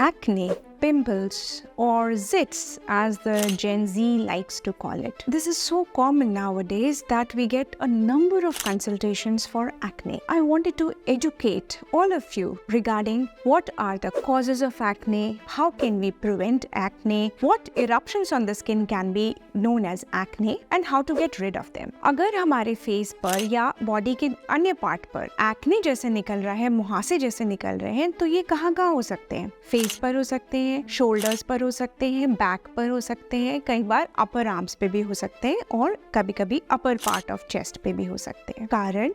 acne, pimples, or zits as the Gen Z likes to call it. This is so common nowadays that we get a number of consultations for acne. I wanted to educate all of you regarding what are the causes of acne, how can we prevent acne, what eruptions on the skin can be known as acne and how to get rid of them. अगर हमारे face पर या body के अन्य part पर acne जैसे निकल रहा है, मुहासे जैसे निकल रहे हैं, तो ये कहाँ हो सकते हैं? फेस पर हो सकते हैं, शोल्डर्स पर हो सकते हैं, बैक पर हो सकते हैं, कई बार अपर आर्म्स पे भी हो सकते हैं और कभी-कभी अपर पार्ट ऑफ चेस्ट पे भी हो सकते हैं। कारण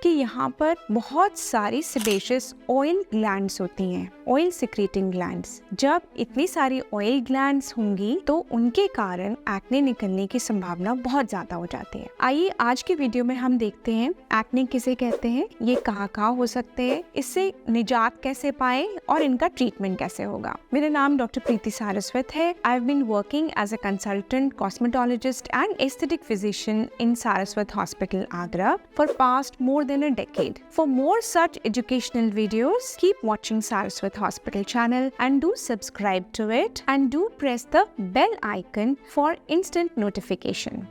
कि यहाँ पर बहुत सारी सेबेशियस ऑयल ग्लैंड्स होती हैं, ऑयल सिक्रीटिंग ग्लैंड्स। जब इतनी सारी ऑयल ग्लैंड्स होंगी तो उनके कारण एक्ने निकलने की संभावना बहुत ज्यादा हो जाती है। आइए आज के वीडियो में हम देखते हैं एक्ने किसे कहते हैं, ये कहाँ हो सकते हैं, इससे निजात कैसे पाएं और इनका ट्रीटमेंट कैसे होगा। मेरा नाम डॉक्टर प्रीति सारस्वत है। I have been working as a consultant cosmetologist and aesthetic physician in Saraswat hospital Agra for past more than a decade. For more such educational videos, keep watching Saraswat Hospital channel and do subscribe to it and do press the bell icon for instant notification.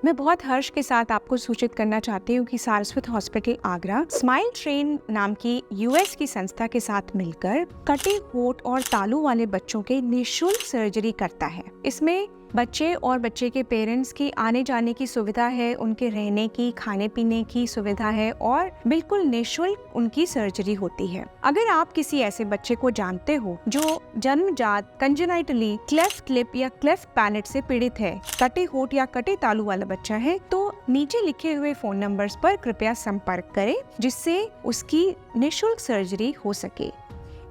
मैं बहुत हर्ष के साथ आपको सूचित करना चाहती हूँ कि Saraswat hospital Agra smile train नाम की यूएस की संस्था के साथ मिलकर कटे होठ और तालू वाले बच्चों के निःशुल्क सर्जरी करता है। इसमें बच्चे और बच्चे के पेरेंट्स की आने जाने की सुविधा है, उनके रहने की, खाने पीने की सुविधा है और बिल्कुल निःशुल्क उनकी सर्जरी होती है। अगर आप किसी ऐसे बच्चे को जानते हो जो जन्मजात कंजेनाइटली क्लेफ्ट लिप या क्लेफ्ट पैलेट से पीड़ित है, कटे होठ या कटे तालू वाला बच्चा है, तो नीचे लिखे हुए फोन नंबर्स पर कृपया संपर्क करें जिससे उसकी निःशुल्क सर्जरी हो सके।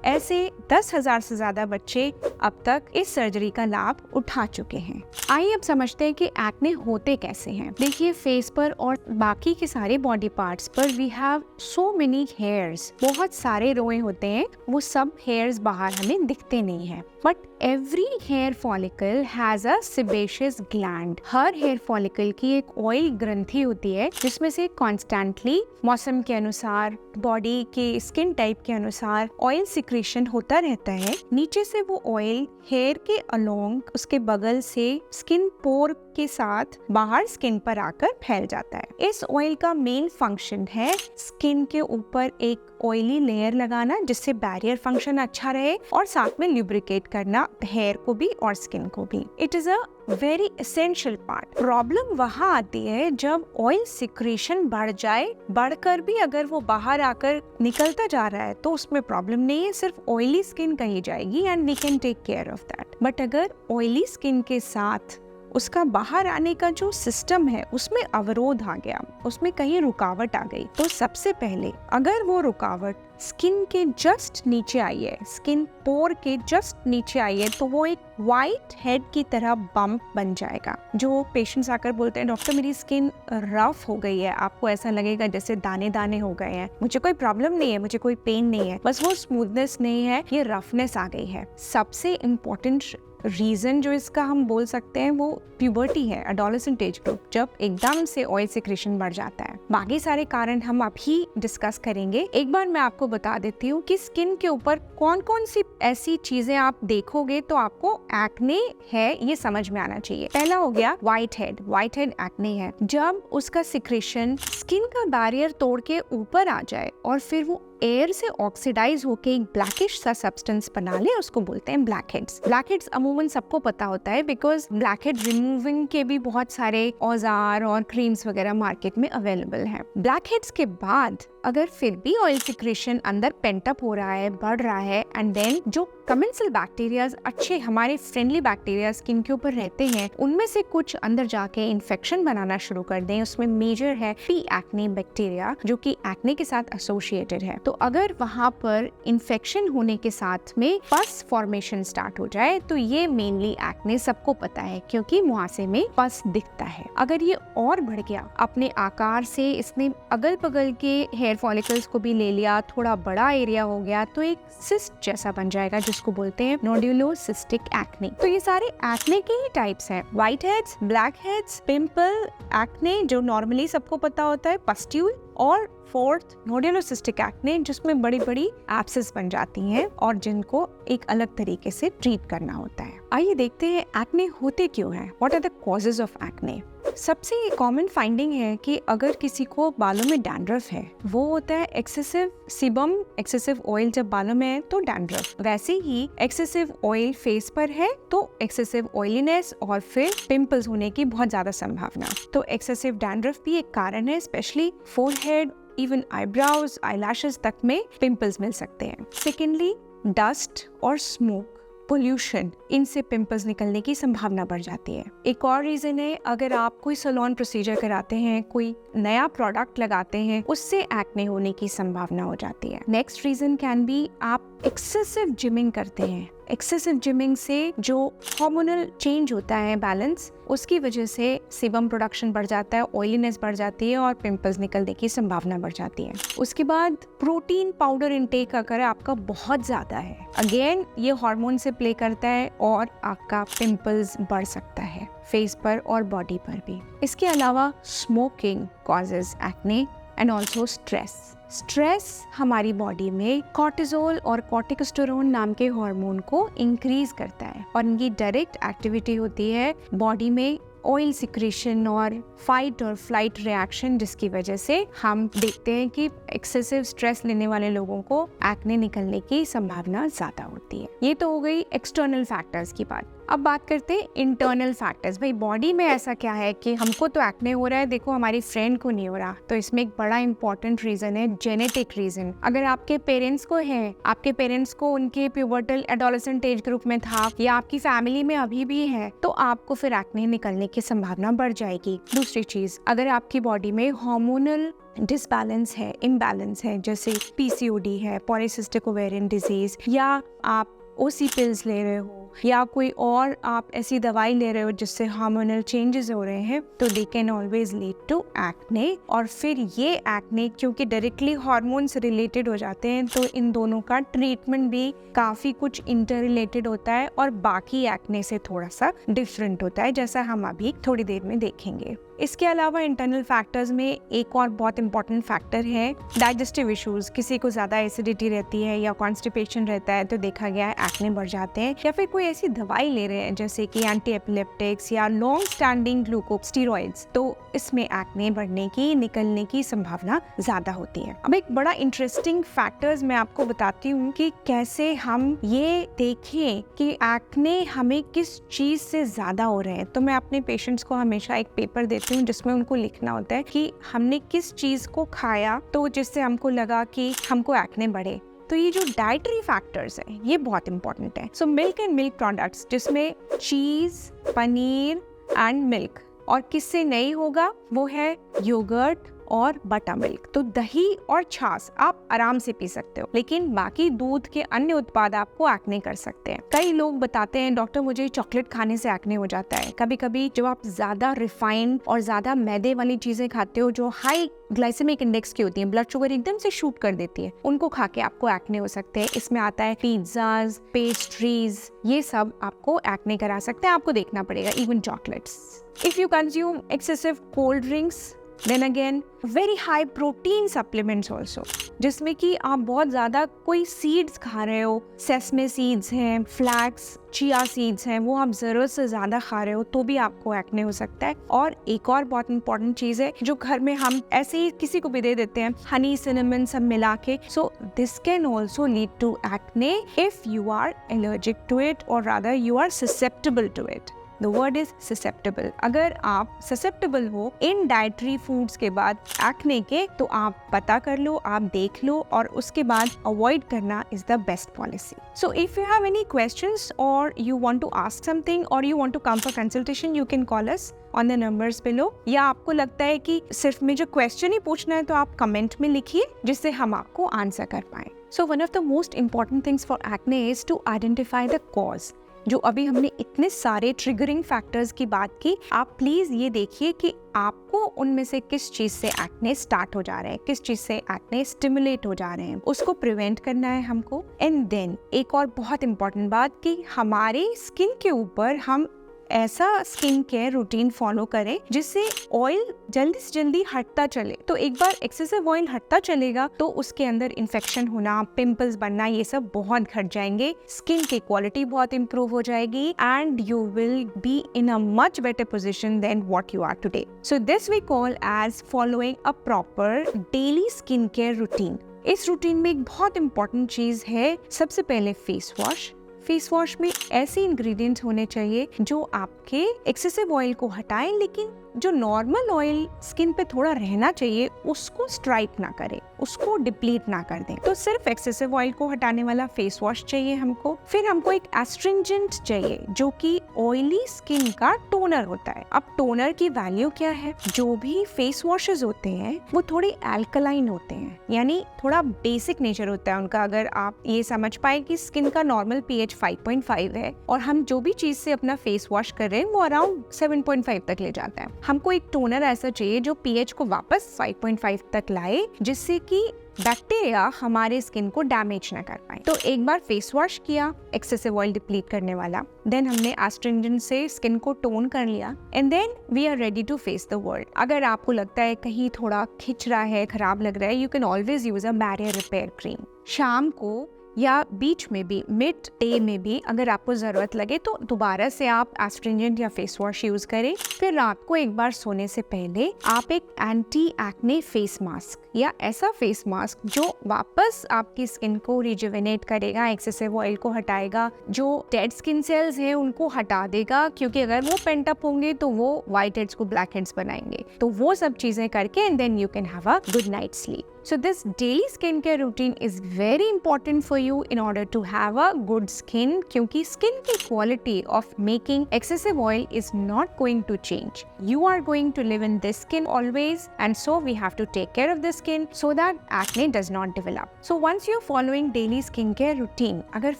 ऐसे 10,000 से ज्यादा बच्चे अब तक इस सर्जरी का लाभ उठा चुके हैं। आइए अब समझते हैं कि एक्ने होते कैसे हैं। देखिए, फेस पर और बाकी के सारे बॉडी पार्ट्स पर we have so many hairs, बहुत सारे रोए होते हैं। वो सब हेयर्स बाहर हमें दिखते नहीं है, but every hair follicle has a sebaceous gland. हर हेयर फॉलिकल की एक ऑयल ग्रंथि होती है जिसमें से कॉन्स्टेंटली मौसम के अनुसार, बॉडी के स्किन टाइप के अनुसार ऑयल सिक्रीशन होता रहता है। नीचे से वो ऑयल हेयर के अलोंग, उसके बगल से स्किन पोर के साथ बाहर स्किन पर आकर फैल जाता है। इस ऑयल का मेन फंक्शन है स्किन के ऊपर एक ऑयली लेयर लगाना जिससे बैरियर फंक्शन अच्छा रहे और साथ में ल्यूब्रिकेट करना हेयर को भी और स्किन को भी। It is a very essential part. Problem वहाँ आती है जब ऑयल सिक्रीशन बढ़ जाए, बढ़कर भी अगर वो बाहर आकर निकलता जा रहा है तो उसमें प्रॉब्लम नहीं है, सिर्फ ऑयली स्किन कही जाएगी and we can take care of that. But अगर ऑयली स्किन के साथ उसका बाहर आने का जो सिस्टम है उसमें अवरोध आ गया, उसमें कहीं रुकावट आ गई, तो सबसे पहले अगर वो रुकावट स्किन के जस्ट नीचे आई है, स्किन पोर के जस्ट नीचे आई है, तो वो एक व्हाइट हेड की तरह बम्प बन जाएगा। जो पेशेंट्स आकर बोलते हैं डॉक्टर मेरी स्किन रफ हो गई है, आपको ऐसा लगेगा जैसे दाने दाने हो गए हैं, मुझे कोई प्रॉब्लम नहीं है, मुझे कोई पेन नहीं है, बस वो स्मूथनेस नहीं है, ये रफनेस आ गई है। सबसे इम्पोर्टेंट रीजन जो इसका हम बोल सकते हैं वो प्यूबर्टी है, एडोलेसेंट एज ग्रुप, जब एकदम से ऑयल सिक्रीशन बढ़ जाता है। बाकी सारे कारण हम अभी डिस्कस करेंगे। एक बार मैं आपको बता देती हूँ कि स्किन के ऊपर कौन कौन सी ऐसी चीजें आप देखोगे तो आपको एक्ने है ये समझ में आना चाहिए। पहला हो गया white head. White head acne है जब उसका सिक्रीशन स्किन का बैरियर तोड़ के ऊपर आ जाए और फिर वो एयर से ऑक्सीडाइज होके एक ब्लैकिश सा सब्सटेंस बना ले, उसको बोलते हैं ब्लैक हेड्स। ब्लैक हेड्स अमूमन सबको पता होता है बिकॉज ब्लैक हेड रिमूविंग के भी बहुत सारे औजार और क्रीम्स वगैरह मार्केट में अवेलेबल हैं। ब्लैक हेड्स के बाद अगर फिर भी ऑयल सिक्रेशन अंदर पेंटअप हो रहा है, बढ़ रहा है, एंड देन जो कमेंसल बैक्टीरियाज, अच्छे हमारे फ्रेंडली बैक्टीरिया स्किन के ऊपर रहते हैं, उनमें से कुछ अंदर जाके इन्फेक्शन बनाना शुरू कर दें, उसमें मेजर है पी एक्ने बैक्टीरिया जो कि एक्ने के साथ एसोसिएटेड है। तो अगर वहाँ पर इन्फेक्शन होने के साथ में पस फॉर्मेशन स्टार्ट हो जाए तो ये मेनली एक्ने, सबको पता है क्योंकि मुहासे में पस दिखता है। अगर ये और बढ़ गया अपने आकार से, इसने अगल बगल के हेयर फॉलिकल्स को भी ले लिया, थोड़ा बड़ा एरिया हो गया, तो एक सिस्ट जैसा बन जाएगा जिसको बोलते हैं नोड्यूलोसिस्टिक एक्ने। तो ये सारे एक्ने के ही टाइप्स हैं, white heads, black heads, pimple, acne जो नॉर्मली सबको पता होता है, पस्ट्यूल, और फोर्थ नोडुलोसिस्टिक एक्ने, जिसमें बड़ी बड़ी एब्सेस बन जाती हैं और जिनको एक अलग तरीके से ट्रीट करना होता है। आइए देखते हैं एक्ने होते क्यों हैं, what are the causes of acne. सबसे कॉमन फाइंडिंग है कि अगर किसी को बालों में डैंड्रफ है, वो होता है एक्सेसिव सीबम, एक्सेसिव ऑयल जब बालों में है तो डैंड्रफ, वैसे ही एक्सेसिव ऑयल फेस पर है तो एक्सेसिव ऑयलीनेस और फिर पिंपल्स होने की बहुत ज्यादा संभावना। तो एक्सेसिव डैंड्रफ भी एक कारण है, specially forehead, even eyebrows, eyelashes तक में पिंपल्स मिल सकते हैं। सेकेंडली, डस्ट और स्मोक, पोल्यूशन, इनसे पिंपल्स निकलने की संभावना बढ़ जाती है। एक और रीजन है, अगर आप कोई सैलून प्रोसीजर कराते हैं, कोई नया प्रोडक्ट लगाते हैं, उससे एक्ने होने की संभावना हो जाती है। नेक्स्ट रीजन कैन बी आप एक्सेसिव जिमिंग करते हैं। एक्सेसिव जिमिंग से जो हार्मोनल चेंज होता है बैलेंस, उसकी वजह से सीबम प्रोडक्शन बढ़ जाता है, ऑयलीनेस बढ़ जाती है और पिंपल्स निकलने की संभावना बढ़ जाती है। उसके बाद प्रोटीन पाउडर इनटेक अगर आपका बहुत ज्यादा है, अगेन ये हार्मोन से प्ले करता है और आपका पिंपल्स बढ़ सकता है फेस पर और बॉडी पर भी। इसके अलावा smoking causes acne and also stress हमारी बॉडी में कॉर्टिसोल और कॉर्टिकोस्टेरोन नाम के हार्मोन को इंक्रीज करता है और इनकी डायरेक्ट एक्टिविटी होती है बॉडी में ऑयल सिक्रेशन और फाइट और फ्लाइट रिएक्शन, जिसकी वजह से हम देखते हैं कि एक्सेसिव स्ट्रेस लेने वाले लोगों को एक्ने निकलने की संभावना ज्यादा होती है। ये तो हो गई एक्सटर्नल फैक्टर्स की बात। अब बात करते हैं इंटरनल फैक्टर्स। भाई बॉडी में ऐसा क्या है कि हमको तो एक्ने हो रहा है, देखो हमारी फ्रेंड को नहीं हो रहा। तो इसमें एक बड़ा इंपॉर्टेंट रीजन है जेनेटिक रीजन। अगर आपके पेरेंट्स को है, आपके पेरेंट्स को उनके प्यूबर्टल एडोलेसेंट एज ग्रुप में था या आपकी फैमिली में अभी भी है, तो आपको फिर एक्ने निकलने की संभावना बढ़ जाएगी। दूसरी चीज, अगर आपकी बॉडी में हार्मोनल डिसबैलेंस है, इम्बैलेंस है, जैसे पीसीओडी है, पॉलीसिस्टिक ओवेरियन डिजीज, या आप ओसी पिल्स ले रहे हो या कोई और आप ऐसी दवाई ले रहे हो जिससे हार्मोनल चेंजेस हो रहे हैं, तो they can always lead to acne. और फिर ये एक्ने क्योंकि डायरेक्टली हार्मोन से रिलेटेड हो जाते हैं, तो इन दोनों का ट्रीटमेंट भी काफी कुछ इंटर रिलेटेड होता है और बाकी एक्ने से थोड़ा सा डिफरेंट होता है, जैसा हम अभी थोड़ी देर में देखेंगे। इसके अलावा इंटरनल फैक्टर्स में एक और बहुत इंपॉर्टेंट फैक्टर है डाइजेस्टिव इश्यूज। किसी को ज्यादा एसिडिटी रहती है या कॉन्स्टिपेशन रहता है तो देखा गया है एक्ने बढ़ जाते हैं, या फिर कोई ऐसी दवाई ले रहे हैं जैसे कि एंटी एपिलेप्टिक्स या लॉन्ग स्टैंडिंग ग्लूकोस्टेरॉइड्स, तो इसमें एक्ने बढ़ने की, निकलने की संभावना ज्यादा होती है। अब एक बड़ा इंटरेस्टिंग फैक्टर्स मैं आपको बताती हूँ कि कैसे हम ये देखें कि एक्ने हमें किस चीज से ज्यादा हो रहे हैं। तो मैं अपने पेशेंट्स को हमेशा एक पेपर देती हूँ जिसमें उनको लिखना होता है कि हमने किस चीज को खाया तो जिससे हमको लगा कि हमको एक्ने बढ़े। तो ये जो डाइटरी फैक्टर्स है ये बहुत इंपॉर्टेंट है। So milk and milk products, जिसमें चीज, पनीर एंड मिल्क, और किससे नहीं होगा वो है योगर्ट और बटर मिल्क। तो दही और छाछ आप आराम से पी सकते हो, लेकिन बाकी दूध के अन्य उत्पाद आपको एक्ने कर सकते हैं। कई लोग बताते हैं डॉक्टर मुझे चॉकलेट खाने से एक्ने हो जाता है। कभी कभी जब आप ज्यादा रिफाइंड और ज्यादा मैदे वाली चीजें खाते हो जो हाई ग्लाइसेमिक इंडेक्स की होती हैं, ब्लड शुगर एकदम से शूट कर देती है, उनको खा के आपको एक्ने हो सकते हैं। इसमें आता है पिज्जाज, पेस्ट्रीज, ये सब आपको एक्ने करा सकते हैं, आपको देखना पड़ेगा। Even chocolates, if you consume excessive cold drinks, then again very high protein supplements also, जिसमें कि आप बहुत ज्यादा कोई सीड्स खा रहे हो, सेसमे सीड्स हैं, फ्लैक्स, चिया सीड्स हैं, वो आप जरूरत से ज्यादा खा रहे हो तो भी आपको एक्ने हो सकता है। और एक और बहुत इंपॉर्टेंट चीज है जो घर में हम ऐसे ही किसी को भी दे देते हैं, हनी, सिनेमन सब मिला के, so this can also lead to acne if you are allergic to it और rather you are susceptible to it. The word is susceptible. अगर आप susceptible हो इन डाइटरी फूड्स के बाद एक्ने के, तो आप पता कर लो, आप देख लो और उसके बाद अवॉइड करना is the best policy. So if you have any questions or you want to ask something or you want to come for consultation, you can call us on the numbers below. या आपको लगता है कि सिर्फ मुझे question ही पूछना है तो आप कमेंट में लिखिए जिससे हम आपको आंसर कर पाए। So one of the most important things for acne is to identify the cause. जो अभी हमने इतने सारे ट्रिगरिंग फैक्टर्स की बात की, आप प्लीज ये देखिए कि आपको उनमें से किस चीज से एक्ने स्टार्ट हो जा रहे हैं, किस चीज से एक्ने स्टिमुलेट हो जा रहे हैं, उसको प्रिवेंट करना है हमको। एंड देन एक और बहुत इंपॉर्टेंट बात कि हमारे स्किन के ऊपर हम ऐसा स्किन केयर रूटीन फॉलो करें जिससे ऑयल जल्दी से जल्दी हटता चले। तो एक बार एक्सेसिव ऑयल हटता चलेगा तो उसके अंदर इन्फेक्शन होना, पिंपल्स बनना, ये सब बहुत घट जाएंगे, स्किन की क्वालिटी बहुत इंप्रूव हो जाएगी and you will be in a much better position than what you are today. So this we call as following a proper daily skin care routine. इस रूटीन में एक बहुत इंपॉर्टेंट चीज है, सबसे पहले फेस वॉश। फेस वॉश में ऐसे इंग्रेडिएंट्स होने चाहिए जो आपके एक्सेसिव ऑयल को हटाएं, लेकिन जो नॉर्मल ऑयल स्किन पे थोड़ा रहना चाहिए उसको स्ट्राइप ना करें, उसको डिप्लीट ना कर दें। तो सिर्फ एक्सेसिव ऑयल को हटाने वाला फेस वॉश चाहिए हमको। फिर हमको एक एस्ट्रिंजेंट चाहिए जो कि ऑयली स्किन का टोनर होता है। अब टोनर की वैल्यू क्या है? जो भी फेस वॉशेस होते हैं वो थोड़े एल्कलाइन होते हैं, यानी थोड़ा बेसिक नेचर होता है उनका। अगर आप ये समझ पाए कि स्किन का नॉर्मल pH 5.5 है और हम जो भी चीज से अपना फेस वॉश कर रहे हैं वो अराउंड 7.5 तक ले जाता है, हमको एक टोनर ऐसा चाहिए जो pH को वापस 5.5 तक लाए, जिससे कि बैक्टीरिया हमारे स्किन को डैमेज ना कर पाए। तो एक बार फेस वॉश किया एक्सेसिव ऑयल डिप्लीट करने वाला, देन हमने एस्ट्रिंजेंट से स्किन को टोन कर लिया and then we are ready to face the world. अगर आपको लगता है कहीं थोड़ा खिंच रहा है, खराब लग रहा है, you can always use a barrier repair cream. शाम को या बीच में भी, मिड डे में भी अगर आपको जरूरत लगे तो दोबारा से आप एस्ट्रिंजेंट या फेस वॉश यूज करें। फिर रात को एक बार सोने से पहले आप एक एंटी एक्ने फेस मास्क या ऐसा फेस मास्क जो वापस आपकी स्किन को रिजुविनेट करेगा, एक्सेसिव ऑयल को हटाएगा, जो डेड स्किन सेल्स हैं उनको हटा देगा, क्योंकि अगर वो पेंट अप होंगे तो वो व्हाइट हेड्स को ब्लैक हेड्स बनाएंगे। तो वो सब चीजें करके and then you can have a good night sleep. So this daily skincare routine is very important for you in order to have a good skin, क्योंकि skin की quality of making excessive oil is not going to change. You are going to live in this skin always, and so we have to take care of the skin so that acne does not develop. So once you're following daily skincare routine, अगर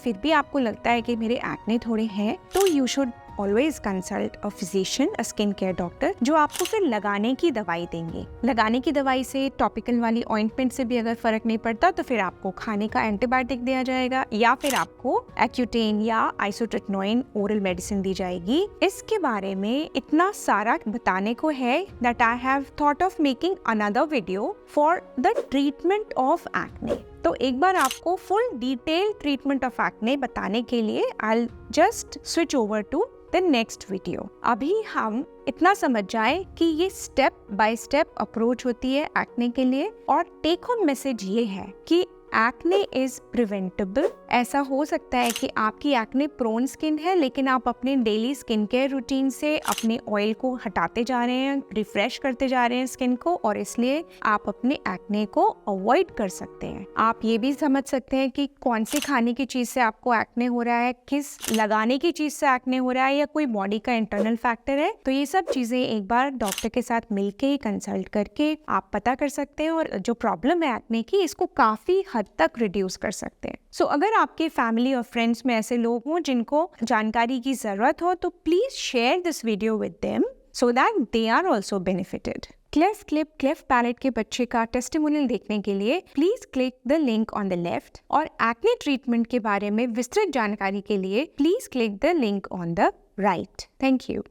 फिर भी आपको लगता है कि मेरे acne थोड़े हैं, तो you should always consult a physician, a skin care doctor, जो आपको फिर लगाने की दवाई देंगे। लगाने की दवाई से, टॉपिकल वाली ऑइंटमेंट से भी अगर फर्क नहीं पड़ता तो फिर आपको खाने का एंटीबायोटिक दिया जाएगा या फिर आपको एक्यूटेन या आइसोट्रेटिनोइन ओरल मेडिसिन दी जाएगी। इसके बारे में इतना सारा बताने को है that I have thought of making another video for the treatment of acne. तो एक बार आपको full detail treatment of acne बताने के लिए I'll just switch over to the next video. अभी हम इतना समझ जाए कि ये स्टेप बाय स्टेप अप्रोच होती है एक्ने के लिए, और टेक होम मैसेज ये है कि एक्ने इज प्रिवेंटेबल। ऐसा हो सकता है कि आपकी एक्ने प्रोन स्किन है, लेकिन आप अपने डेली स्किन केयर रूटीन से अपने ऑयल को हटाते जा रहे हैं, रिफ्रेश करते जा रहे हैं स्किन को, और इसलिए आप अपने एक्ने को अवॉइड कर सकते हैं। आप ये भी समझ सकते हैं कि कौन सी खाने की चीज से आपको एक्ने हो रहा है, किस लगाने की चीज से एक्ने हो रहा है, या कोई बॉडी का इंटरनल फैक्टर है। तो ये सब चीजें एक बार डॉक्टर के साथ मिलके कंसल्ट करके आप पता कर सकते हैं, और जो प्रॉब्लम है एक्ने की, इसको काफी हद तक रिड्यूस कर सकते हैं। सो अगर आपके फैमिली और फ्रेंड्स में ऐसे लोग हों जिनको जानकारी की जरूरत हो, तो please share this video with them so that they are also benefited. Cleft lip cleft palate के बच्चे का टेस्टिमोनियल देखने के लिए please click the link on the left, और एक्ने ट्रीटमेंट के बारे में विस्तृत जानकारी के लिए please click the link on the right. Thank you.